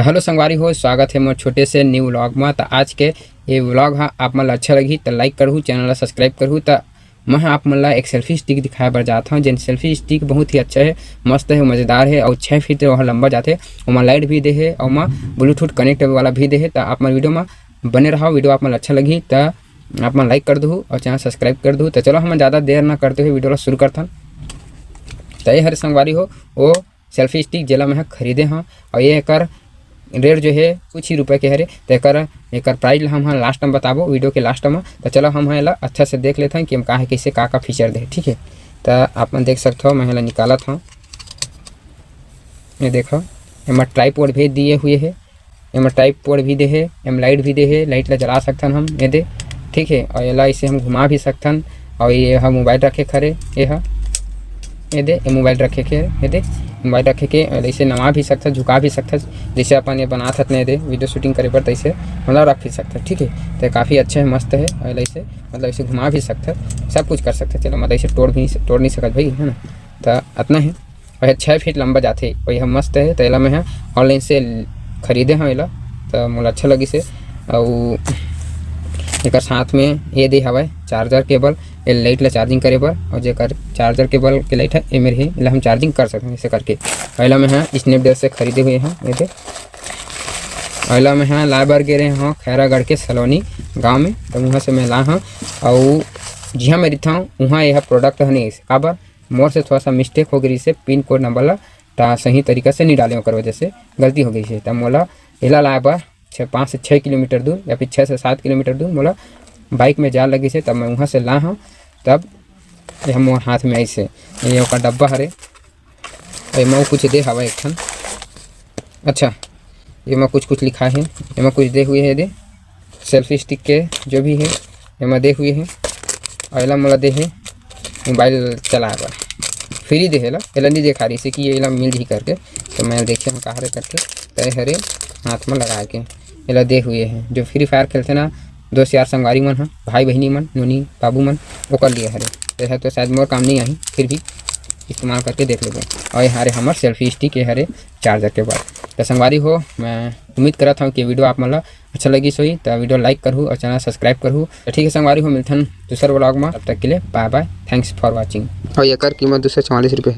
Hello संगवारी हो, स्वागत है मोर छोटे से न्यू व्लॉग में। तो आज के ये व्लॉग हाँ आप मन अच्छा लगी तो लाइक करूँ, चैनल ला सब्सक्राइब करूँ। तो मैं आप मन ला एक सेल्फी स्टिक दिखाए बर जाता हूँ। जिन सेल्फी स्टिक बहुत ही अच्छा है, मस्त है, मज़ेदार है और 6 फीट वह लंबा जाते। और लाइट भी दे है और ब्लूटूथ कनेक्ट वाला भी दे है। तो आप मन वीडियो में बने रहो। वीडियो आप मन अच्छा लगी तो आप मन लाइक कर दूँ और चैनल सब्सक्राइब कर दूँ। तो चलो हम ज़्यादा देर ना करते हुए वीडियो शुरू करता। तो ये हर संगवारी हो वो सेल्फी स्टिक जेला मैं खरीदे हाँ। और ये एक रेट जो है कुछ ही रुपए के हरे। तो एक प्राइस हम लास्ट में बताबो वीडियो के लास्ट में। तो चलो हम एला अच्छा से देख लेते हैं कि हम कहाँ कैसे का फीचर दे। ठीक है, तो आप मन देख सकते हो, मैं एला निकाला था। ये देखो एम ट्राइपॉड भी दिए हुए है, एम ट्राइपॉड भी दे है, एम लाइट भी दे है। लाइट ला जला सकथन हम ये दे। ठीक है, और एला इसे हम घुमा भी सकथन। और ये मोबाइल रखे खरे ये दे, ये मोबाइल रखे के ये दे, मोबाइल रखे के ऐसे नवा भी सकता, झुका भी सकता। जैसे अपन ये बना सकते नहीं दे वीडियो शूटिंग करे पर तैसे मतलब रख भी सकता। ठीक है, तो काफ़ी अच्छा है, मस्त है। और ऐसे मतलब ऐसे घुमा भी सकता, सब कुछ कर सकते। चलो मतलब ऐसे तोड़ नहीं सकता भाई, है ना। तो इतना है और 6 फीट लंबा जाते वही हम मस्त है। तो एला मैं ऑनलाइन से खरीदे हाँ एला, तो मोला अच्छा लगी से। और एक साथ में ये दे हवा चार्जर केबल, ये लाइट ला चार्जिंग करे बर। और जेकर चार्जर केबल के लाइट है ये मेरे ही हम चार्जिंग कर सकते हैं ऐसे करके। पहला में स्नैपडील से खरीदे हुए हैं ये दे। पहला में ला बर गे रहे हाँ खैरागढ़ के सलोनी गांव में। तो वहाँ से मैं ला हाँ। और जहाँ मैं रहता हूँ वहाँ यह प्रोडक्ट है नहीं काबर मोर से थोड़ा सा मिस्टेक हो गई से पिन कोड नंबर ला सही तरीका से नहीं डाले कर वजह से गलती हो गई है। तब मोला एला लाए बर 5 से 6 किलोमीटर दूर या फिर 6 से 7 किलोमीटर दूर मोला बाइक में जा लगी से। तब मैं वहाँ से ला हूँ। तब ये हम हाथ में ऐसे ये डब्बा हरे मैं कुछ दे हवा एक ठन। अच्छा ये में कुछ लिखा है, ये में कुछ दे हुए है दे सेल्फी स्टिक के जो भी है ये में दे हुए हैं। और एला मोला दे है मोबाइल चलाए बर फ्री दे एला नहीं देखा रही से कि ये मिल ही करके। तो मैं देखिए हम कहाँ करके तय हरे हाथ में लगा के एला दे हुए हैं। जो फ्री फायर खेलते ना दोस्त यार संगवारी मन हाँ, भाई बहनी मन, नोनी बाबू मन वो कर लिए हरे। तो शायद मोर काम नहीं आई, फिर भी इस्तेमाल करके देख लेंगे। और ये हरे हमारे सेल्फी स्टिक ये हरे चार्जर के बाद। तो संगवारी हो मैं उम्मीद करता हूँ कि वीडियो आप मतलब अच्छा लगी सोई। तो वीडियो लाइक करूँ और चैनल सब्सक्राइब करूँ। तो ठीक है संगवारी हो, मिलते हैं दूसरे व्लॉग में। तब तक के लिए bye bye, thanks for watching. और एक कीमत 244 रुपये।